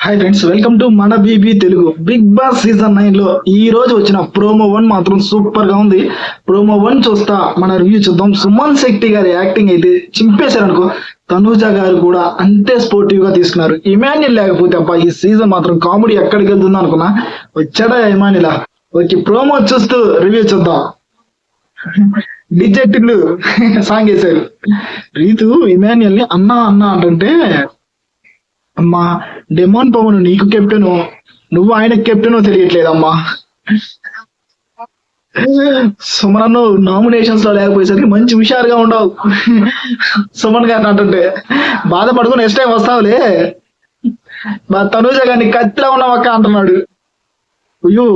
Hi friends, welcome to మన BB Telugu. Big Boss season 9 లో ఈ రోజు వచ్చిన ప్రోమో 1 మాత్రం సూపర్ గా ఉంది. ప్రోమో 1 చూస్తా మన రివ్యూ చూద్దాం. సుమన్ శెట్టి గారి యాక్టింగ్ అయితే చింపేశారు అనుకో. తనూజ గారు కూడా అంతే స్పోర్టివ్ గా తీసుకున్నారు. ఇమాన్యుల్ లేకపోతే అబ్బా ఈ సీజన్ మాత్రం కామెడీ ఎక్కడికి వెళ్తుందో అనుకున్నా, వచ్చాడా ఇమాన్యుల్. ఓకే, ప్రోమో చూస్తూ రివ్యూ చూద్దాం. డిజెక్టివ్లు సాంగ్ వేశారు. రీతు ఇమాన్యుల్ ని అన్నా అన్నా అంటుంటే, అమ్మా డెమోన్ పవన్ నీకు కెప్టెను, నువ్వు ఆయనకు కెప్టెనో తెలియట్లేదమ్మా. సుమన్ నామినేషన్స్ లో లేకపోయేసరికి మంచి హుషారుగా ఉండవు. సుమన్ గారిని అంటుంటే బాధపడుతూ నెక్స్ట్ టైం వస్తావులే, మా తనూజ గారిని కత్తిలా ఉన్నావక్క అంటున్నాడు. అయ్యో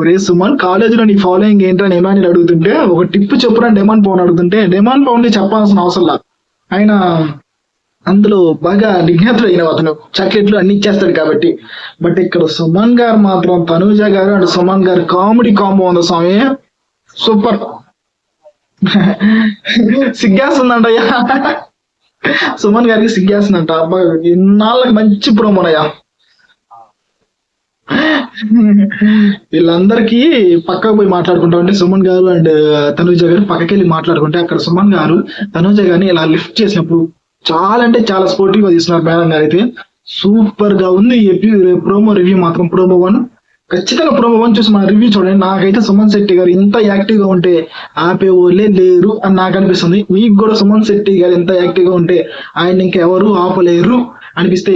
ఒరే సుమన్, కాలేజీలో నీ ఫాలోయింగ్ ఏంటని ఇమాన్యుల్ అడుగుతుంటే, ఒక టిప్ చెప్పురా డెమాన్ పవన్ అడుగుతుంటే, డెమాన్ పవన్ ని చెప్పాల్సిన అవసరం లేదు, ఆయన అందులో బాగా నిఘాతుడు అయిన అతను, చాక్లెట్లు అన్ని ఇచ్చేస్తాడు కాబట్టి. బట్ ఇక్కడ సుమన్ గారు మాత్రం, తనూజ గారు అండ్ సుమన్ గారు కామెడీ కాంబో ఉంది స్వామి, సూపర్. సిగ్గేస్తుందంటయ్యా, సుమన్ గారికి సిగ్గేస్తుందంట. అబ్బా ఇన్నాళ్ళకి మంచి ప్రోమోనయ్యా. వీళ్ళందరికీ పక్కకు పోయి మాట్లాడుకుంటా ఉంటే, సుమన్ గారు అండ్ తనూజ గారు పక్కకి వెళ్ళి మాట్లాడుకుంటే, అక్కడ సుమన్ గారు తనూజ గారిని ఇలా లిఫ్ట్ చేసినప్పుడు చాలా అంటే చాలా స్పోర్టివ్ గా తీసుకున్నారు మేడం గారు. అయితే సూపర్ గా ఉంది ప్రోమో రివ్యూ మాత్రం. ప్రోమో 1 ఖచ్చితంగా ప్రోమో 1 చూసి మన రివ్యూ చూడండి. నాకైతే సుమన్ శెట్టి గారు ఇంత యాక్టివ్ గా ఉంటే ఆపే వాళ్ళే లేరు అని నాకు అనిపిస్తుంది. మీకు కూడా సుమన్ శెట్టి గారు ఎంత యాక్టివ్ గా ఉంటే ఆయన ఇంకెవరు ఆపలేరు అనిపిస్తే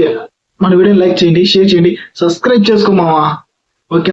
మన వీడియోని లైక్ చేయండి, షేర్ చేయండి, సబ్స్క్రైబ్ చేసుకోమావా.